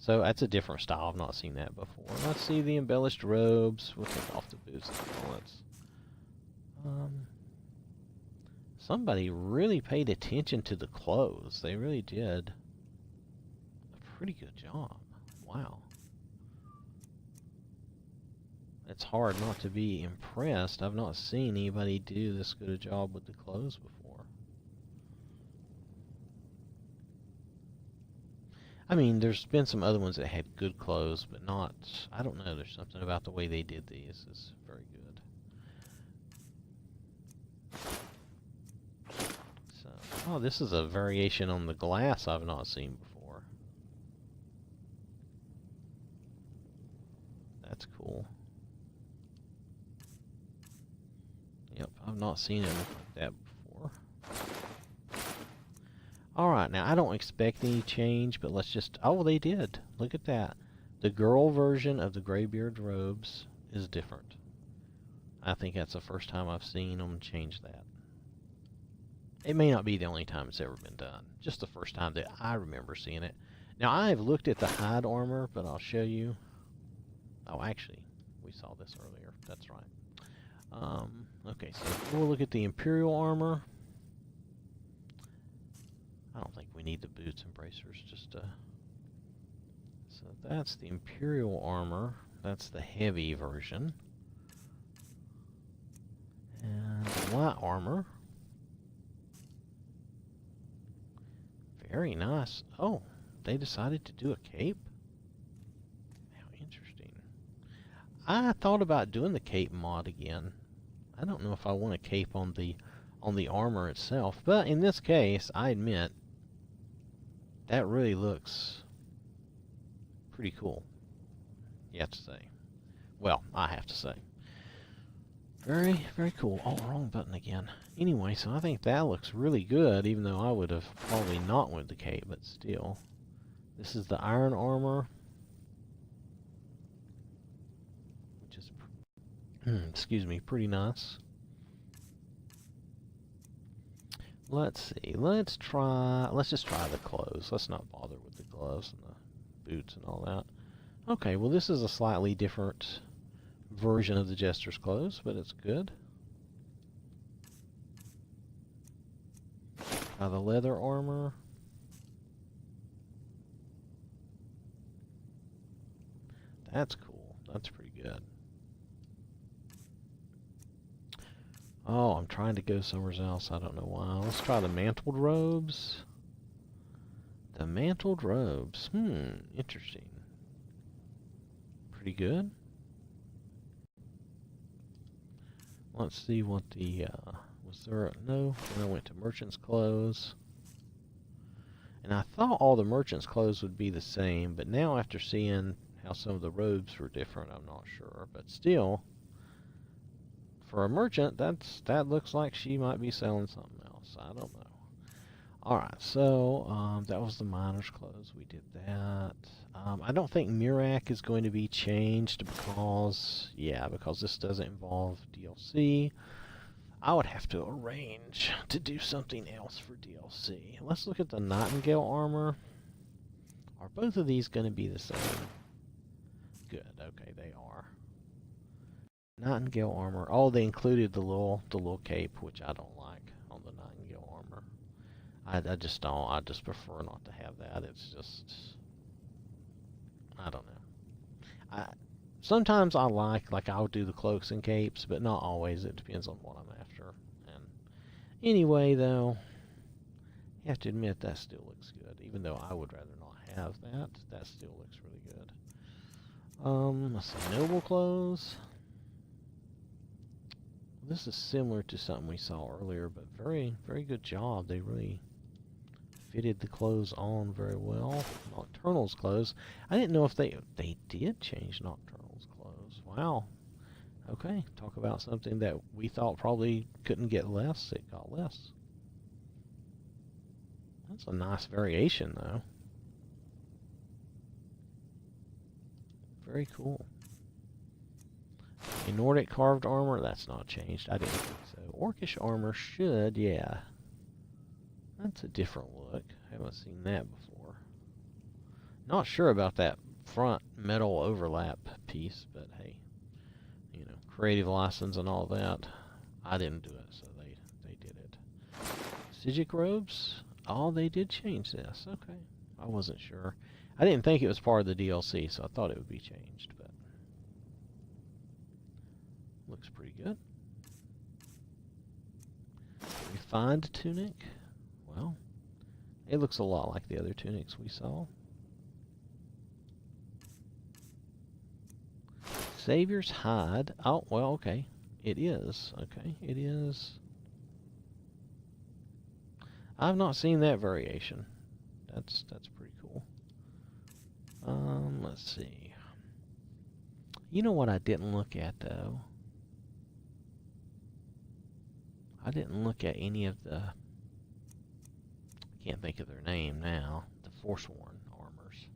So that's a different style. I've not seen that before. Let's see the embellished robes. We'll take off the boots and gauntlets. Somebody really paid attention to the clothes. They really did. Pretty good job. Wow. It's hard not to be impressed. I've not seen anybody do this good a job with the clothes before. I mean, there's been some other ones that had good clothes, but not... I don't know. There's something about the way they did these is very good. So, oh, this is a variation on the glass I've not seen before. That's cool. Yep, I've not seen it look like that before. Alright, now I don't expect any change, but let's just... Oh, they did. Look at that. The girl version of the Greybeard robes is different. I think that's the first time I've seen them change that. It may not be the only time it's ever been done. Just the first time that I remember seeing it. Now, I've looked at the hide armor, but I'll show you. Oh, actually, we saw this earlier. That's right. Okay, so we'll look at the Imperial armor. I don't think we need the boots and bracers. So that's the Imperial armor. That's the heavy version. And the light armor. Very nice. Oh, they decided to do a cape? I thought about doing the cape mod again. I don't know if I want a cape on the armor itself, but in this case, I admit that really looks pretty cool. You have to say. Well, I have to say. Very, very cool. Oh, wrong button again. Anyway, so I think that looks really good, even though I would have probably not with the cape, but still. This is the iron armor. Excuse me, pretty nice. let's see. Let's just try the clothes. Let's not bother with the gloves and the boots and all that. Okay, well this is a slightly different version of the Jester's clothes, but it's good. The leather armor. That's cool. That's pretty good. Oh, I'm trying to go somewhere else. I don't know why. Let's try the mantled robes. The mantled robes. Interesting. Pretty good. Let's see what the, was there, no, then I went to merchant's clothes. And I thought all the merchant's clothes would be the same, but now after seeing how some of the robes were different, I'm not sure. But still, for a merchant, that looks like she might be selling something else. I don't know. Alright, so that was the miner's clothes. We did that. I don't think Mirak is going to be changed because this doesn't involve DLC. I would have to arrange to do something else for DLC. Let's look at the Nightingale armor. Are both of these going to be the same? Good, okay, they are. Nightingale armor. Oh, they included the little cape, which I don't like on the Nightingale armor. I just don't. I just prefer not to have that. It's just, I don't know. Sometimes I like I'll do the cloaks and capes, but not always. It depends on what I'm after. And anyway, though, you have to admit that still looks good. Even though I would rather not have that, that still looks really good. Let's see, noble clothes. This is similar to something we saw earlier, but very, very good job. They really fitted the clothes on very well. Nocturnal's clothes. I didn't know if they did change Nocturnal's clothes. Wow. Okay, talk about something that we thought probably couldn't get less. It got less. That's a nice variation, though. Very cool. A Nordic carved armor, that's not changed. I didn't think so. Orcish armor should, yeah. That's a different look. I haven't seen that before. Not sure about that front metal overlap piece, but hey, you know, creative license and all that. I didn't do it, so they did it. Sijic robes? Oh, they did change this. Okay. I wasn't sure. I didn't think it was part of the DLC, so I thought it would be changed, but looks pretty good. Refined tunic. Well, it looks a lot like the other tunics we saw. Savior's hide. Oh, well, okay. It is. Okay, it is. I've not seen that variation. That's pretty cool. Let's see. You know what I didn't look at, though? I didn't look at any of the, I can't think of their name now, the Forsworn armors.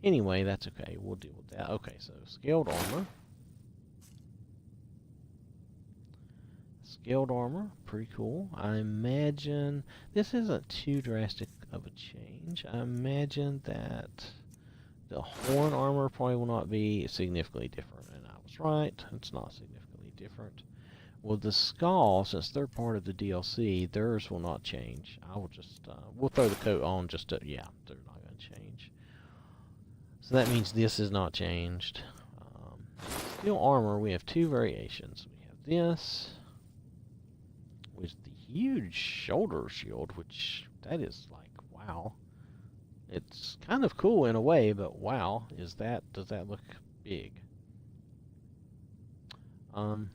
Anyway, that's okay. We'll deal with that. Okay, so scaled armor. Scaled armor, pretty cool. I imagine this isn't too drastic of a change. I imagine that the horn armor probably will not be significantly different. And I was right. It's not significantly different. Well, the skull, since they're part of the DLC, theirs will not change. I will just, we'll throw the coat on just to, yeah, they're not going to change. So that means this is not changed. Steel armor, we have two variations. We have this, with the huge shoulder shield, which, that is like, wow. It's kind of cool in a way, but wow, does that look big? And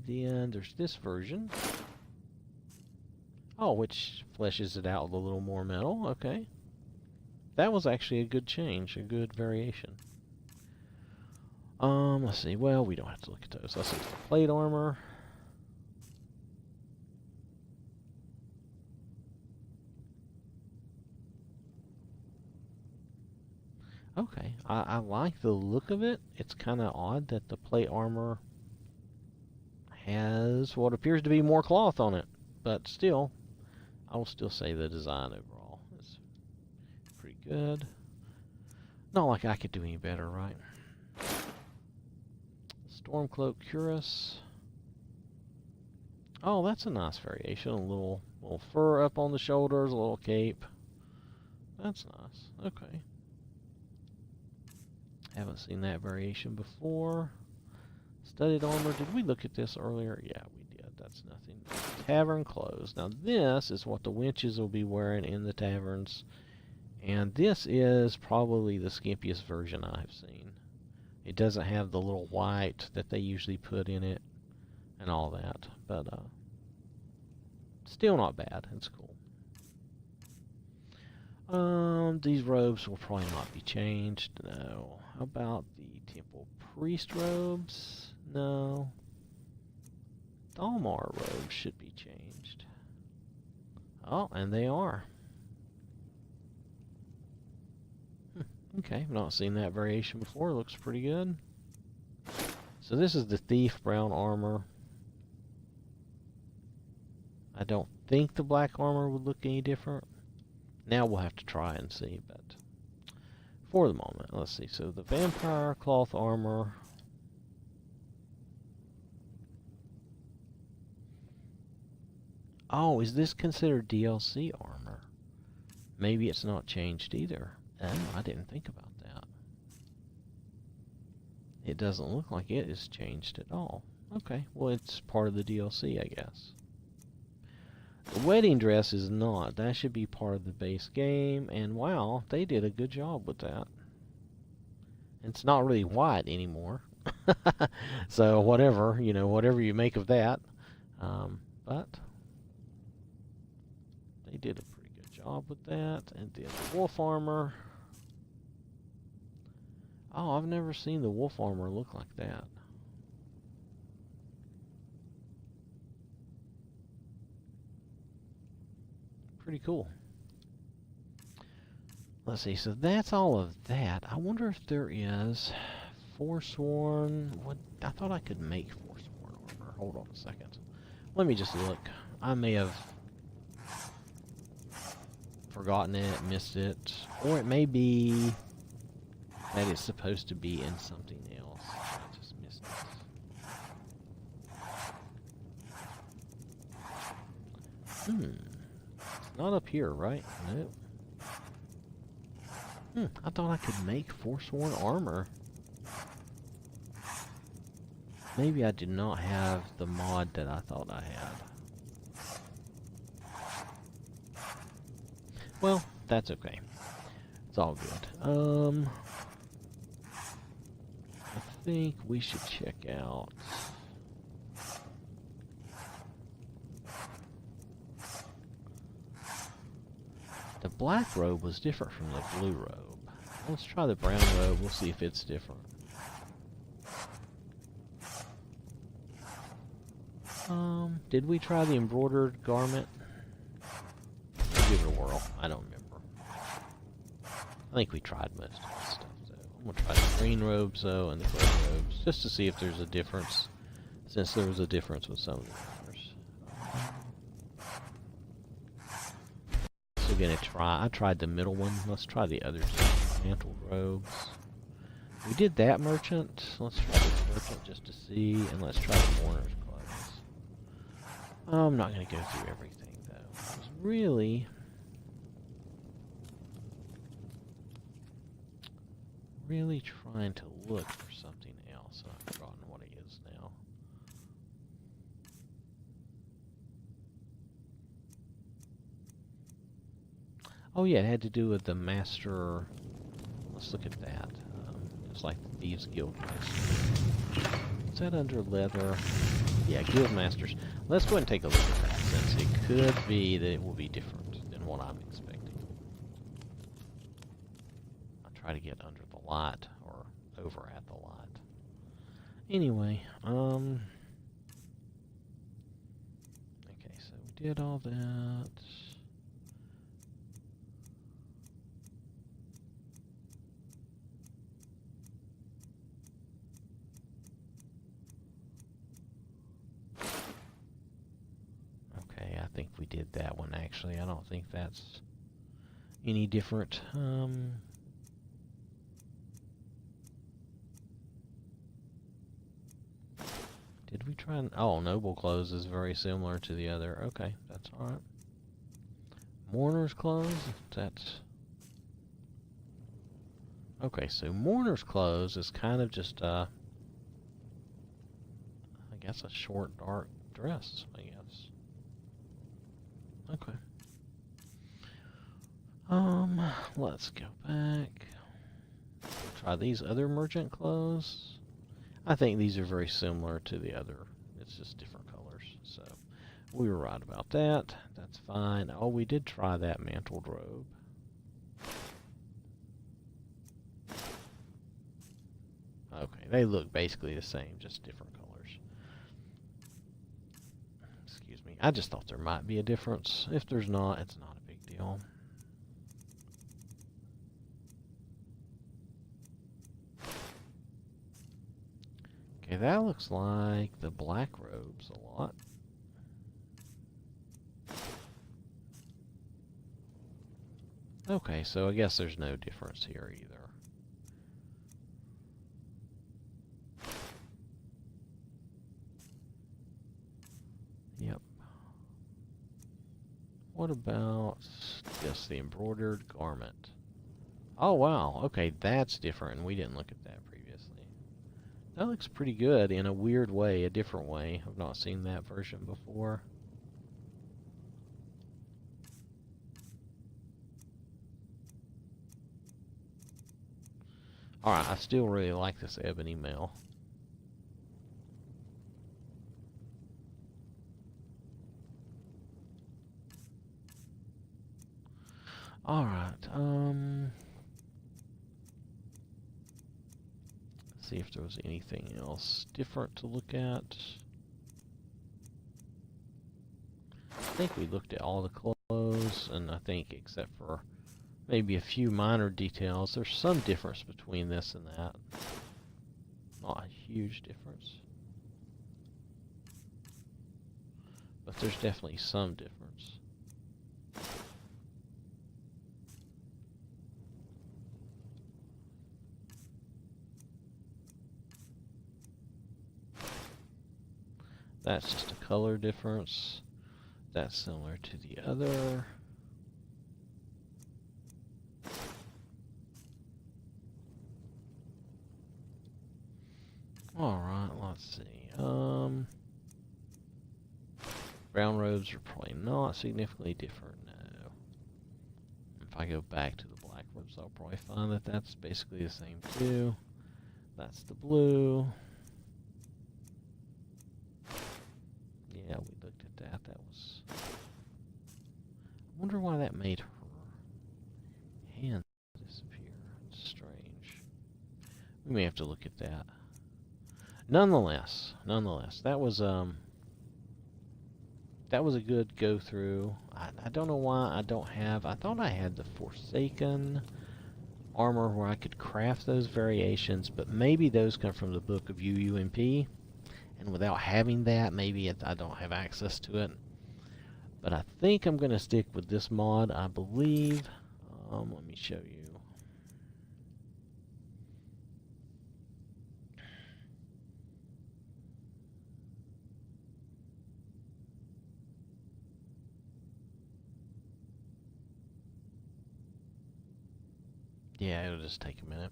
then there's this version. Oh, which fleshes it out with a little more metal. Okay. That was actually a good change, a good variation. Let's see. Well, we don't have to look at those. Let's look at the plate armor. Okay. I like the look of it. It's kind of odd that the plate armor has what appears to be more cloth on it. but still, I will still say the design overall is pretty good. Not like I could do any better, right? Stormcloak Cuirass. Oh, that's a nice variation. A little fur up on the shoulders, a little cape. That's nice. Okay. Haven't seen that variation before. Studded armor. Did we look at this earlier? Yeah, we did. That's nothing. Tavern clothes. Now this is what the wenches will be wearing in the taverns. And this is probably the skimpiest version I've seen. It doesn't have the little white that they usually put in it and all that. But still not bad. It's cool. These robes will probably not be changed. No. How about the temple priest robes? No. Dalmar robes should be changed. Oh, and they are. Okay, I've not seen that variation before. Looks pretty good. So this is the thief brown armor. I don't think the black armor would look any different. Now we'll have to try and see, but for the moment, let's see. So the vampire cloth armor. Oh, is this considered DLC armor? Maybe it's not changed either. Oh, I didn't think about that. It doesn't look like it is changed at all. Okay, well it's part of the DLC, I guess. The wedding dress is not. That should be part of the base game, and wow, they did a good job with that. It's not really white anymore. So whatever, you know, whatever you make of that. But they did a pretty good job with that. And then the wolf armor. Oh, I've never seen the wolf armor look like that. Pretty cool. Let's see, so that's all of that. I wonder if there is Forsworn. What? I thought I could make Forsworn armor. Hold on a second. Let me just look. I may have forgotten it, missed it, or it may be that it's supposed to be in something else. I just missed it. It's not up here, right? Nope. I thought I could make Forsworn armor. Maybe I did not have the mod that I thought I had. Well, that's okay. It's all good. I think we should check out the black robe was different from the blue robe. Let's try the brown robe. We'll see if it's different. Did we try the embroidered garment? Let's give it a whirl. I don't remember. I think we tried most of the stuff, though. I'm going to try the green robes, though, and the gray robes, just to see if there's a difference, since there was a difference with some of the others. So we're going to try. I tried the middle one. Let's try the others. Mantled robes. We did that merchant. Let's try this merchant just to see, and let's try the mourner's clothes. I'm not going to go through everything, though. I was really trying to look for something else, and I've forgotten what it is now. Oh yeah, it had to do with the master. Let's look at that. It's like the Thieves Guild Master. Is that under leather? Yeah, Guild Masters. Let's go ahead and take a look at that, since it could be that it will be different than what I'm expecting. I'll try to get under the light, or over at the light. Anyway, okay, so we did all that. we did that one, actually. I don't think that's any different. Did we try? Oh, noble clothes is very similar to the other. Okay, that's all right. Mourner's clothes. That's okay. So mourner's clothes is kind of just I guess a short dark dress. I guess. Okay. Let's go back. Try these other merchant clothes. I think these are very similar to the other. It's just different colors. So we were right about that. That's fine. Oh, we did try that mantled robe. Okay, they look basically the same, just different colors. Excuse me. I just thought there might be a difference. If there's not, it's not a big deal. Okay, that looks like the black robes a lot. Okay, so I guess there's no difference here either. Yep. What about just the embroidered garment? Oh, wow. Okay, that's different. We didn't look at that previously. That looks pretty good in a weird way, a different way. I've not seen that version before. Alright, I still really like this ebony mail. Alright, see if there was anything else different to look at. I think we looked at all the clothes, and I think except for maybe a few minor details, there's some difference between this and that. Not a huge difference, but there's definitely some difference. That's just a color difference. That's similar to the other. Alright, let's see. Brown robes are probably not significantly different, no. If I go back to the black robes, I'll probably find that that's basically the same too. That's the blue. Yeah, we looked at that. That was... I wonder why that made her hand disappear. It's strange. We may have to look at that. Nonetheless, that was a good go through. I don't know why I don't have. I thought I had the Forsaken armor where I could craft those variations, but maybe those come from the book of UUMP. And without having that, maybe I don't have access to it. But I think I'm going to stick with this mod, I believe. Let me show you. Yeah, it'll just take a minute.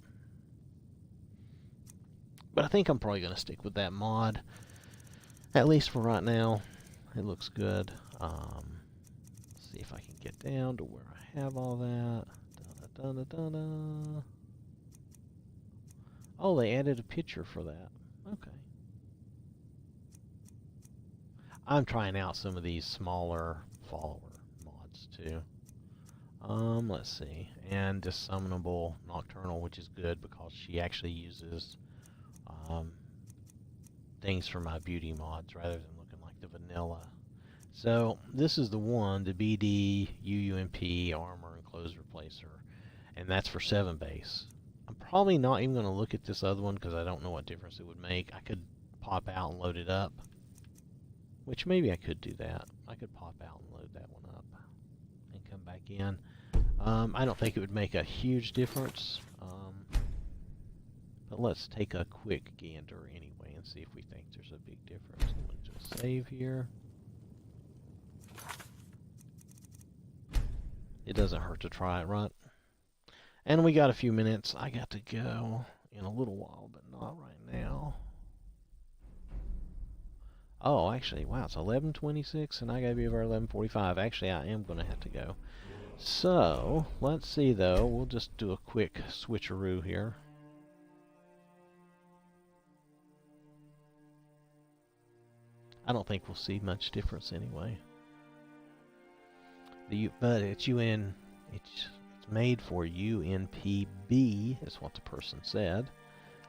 But I think I'm probably going to stick with that mod, at least for right now. It looks good. See if I can get down to where I have all that. Oh, they added a picture for that. Okay. I'm trying out some of these smaller follower mods too. Let's see. And Dissummonable Nocturnal, which is good because she actually uses things for my beauty mods rather than looking like the vanilla. So this is the one, the BD UUMP armor and clothes replacer, and that's for 7 base. I'm probably not even going to look at this other one because I don't know what difference it would make. I could pop out and load it up. which maybe I could do that. I could pop out and load that one up and come back in. I don't think it would make a huge difference, but let's take a quick gander anyway and see if we think there's a big difference. I'm going to just save here. It doesn't hurt to try it, right? And we got a few minutes. I got to go in a little while, but not right now. Oh, actually, wow, it's 11:26, and I gotta be over 11:45. Actually, I am gonna have to go. So, let's see, though. We'll just do a quick switcheroo here. I don't think we'll see much difference anyway. But it's it's made for UNPB, is what the person said.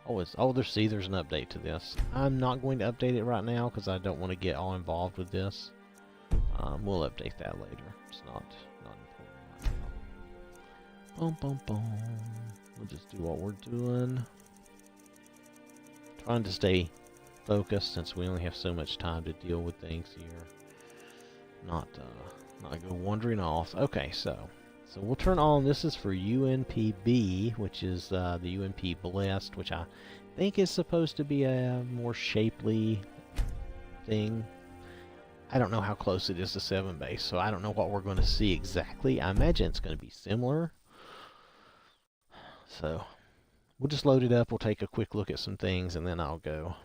There's an update to this. I'm not going to update it right now because I don't want to get all involved with this. We'll update that later. It's not important right now. Boom, boom, boom. We'll just do what we're doing. Trying to stay focused since we only have so much time to deal with things here. Not go wandering off. Okay, so we'll turn on. This is for UNPB, which is the UNP Blessed, which I think is supposed to be a more shapely thing. I don't know how close it is to 7 base, so I don't know what we're going to see exactly. I imagine it's going to be similar. So we'll just load it up. We'll take a quick look at some things, and then I'll go.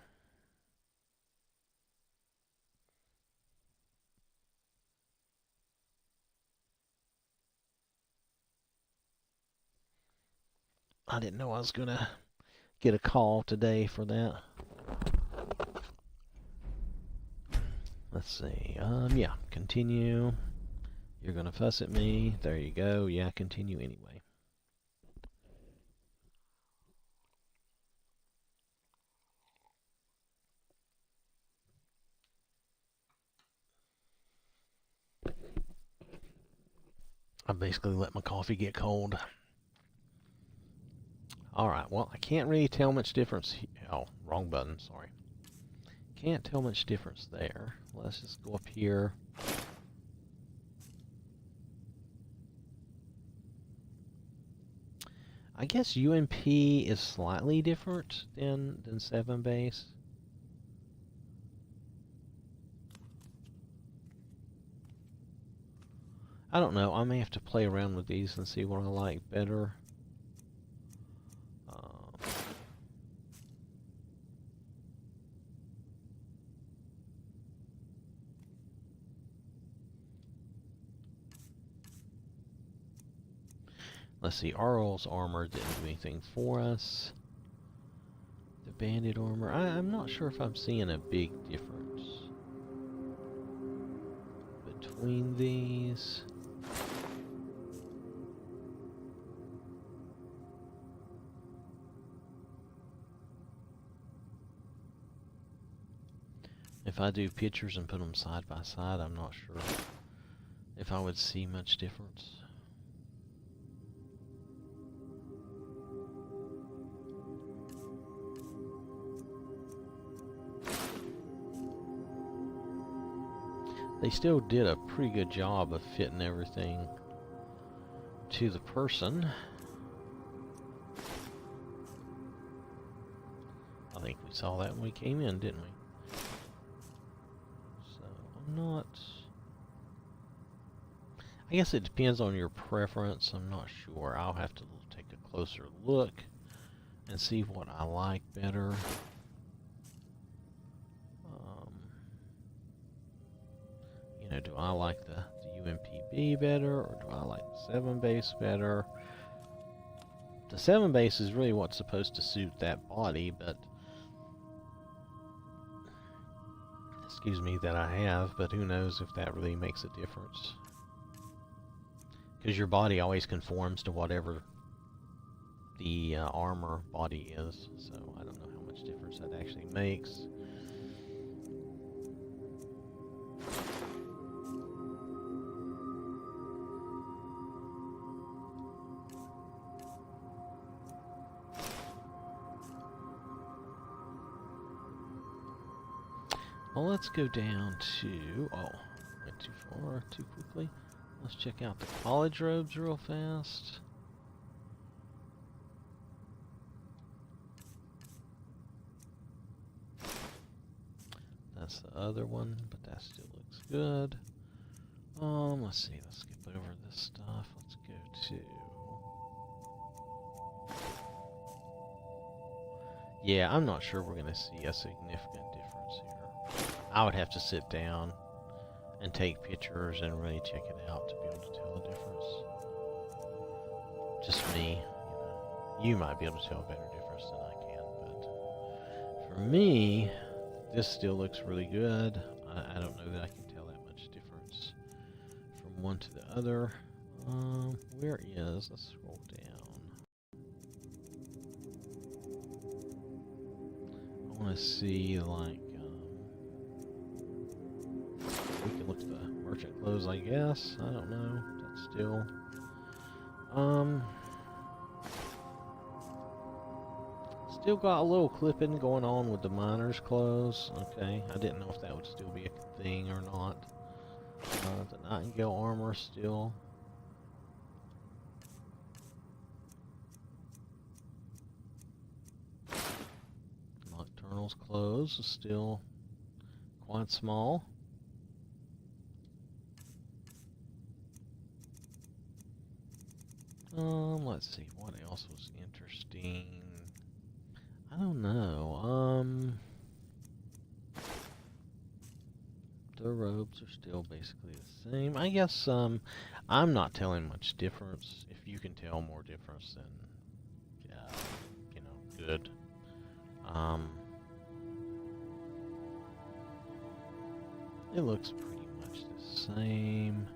I didn't know I was going to get a call today for that. Let's see. Yeah, continue. You're going to fuss at me. There you go. Yeah, continue anyway. I basically let my coffee get cold. Alright, well, I can't really tell much difference. Oh, wrong button, sorry. Can't tell much difference there. Let's just go up here. I guess UMP is slightly different than 7 base. I don't know. I may have to play around with these and see what I like better. Let's see, Arl's armor didn't do anything for us. The bandit armor, I'm not sure if I'm seeing a big difference between these. If I do pictures and put them side by side, I'm not sure if I would see much difference. They still did a pretty good job of fitting everything to the person. I think we saw that when we came in, didn't we? So, I'm not... I guess it depends on your preference. I'm not sure. I'll have to take a closer look and see what I like better. You know, do I like the UMPB better, or do I like the 7 base better? The 7 base is really what's supposed to suit that body, but excuse me that I have, but who knows if that really makes a difference. Because your body always conforms to whatever the armor body is, so I don't know how much difference that actually makes. Well, let's go down to... Oh, went too far, too quickly. Let's check out the college robes real fast. That's the other one, but that still looks good. Let's see, let's skip over this stuff. Let's go to... Yeah, I'm not sure we're going to see a significant difference here. I would have to sit down and take pictures and really check it out to be able to tell the difference. Just me, you know. You might be able to tell a better difference than I can, but for me, this still looks really good. I don't know that I can tell that much difference from one to the other. Where is... Let's scroll down. I want to see, like, we can look at the merchant clothes, I guess. I don't know. That's still... Still got a little clipping going on with the miner's clothes. Okay, I didn't know if that would still be a thing or not. The Nightingale armor still. Nocturnal's clothes is still quite small. Let's see, what else was interesting? I don't know. The robes are still basically the same. I guess, I'm not telling much difference. If you can tell more difference, then, yeah, you know, good. It looks pretty much the same.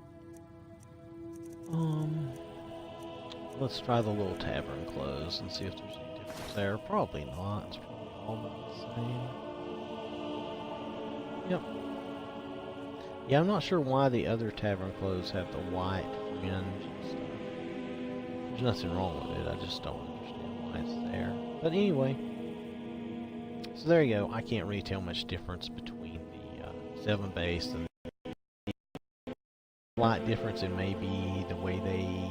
Let's try the little tavern clothes and see if there's any difference there. Probably not. It's probably all the same. Yep. Yeah, I'm not sure why the other tavern clothes have the white fringe and stuff. There's nothing wrong with it. I just don't understand why it's there. But anyway. So there you go. I can't really tell much difference between the 7 base and the slight difference in maybe the way they...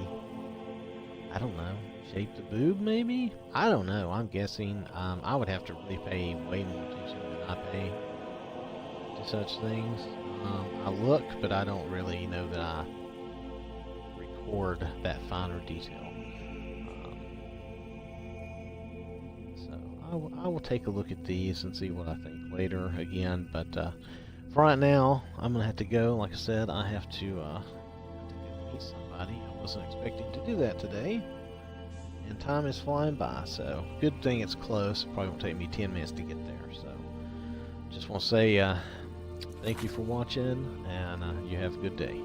I don't know, shape the boob maybe? I don't know, I'm guessing. I would have to really pay way more attention than I pay to such things. I look, but I don't really know that I record that finer detail. So I will take a look at these and see what I think later again, but for right now, I'm going to have to go. Like I said, I have to go meet somebody. I wasn't expecting to do that today, and time is flying by, so good thing it's close. It probably won't take me 10 minutes to get there, so just want to say thank you for watching, and you have a good day.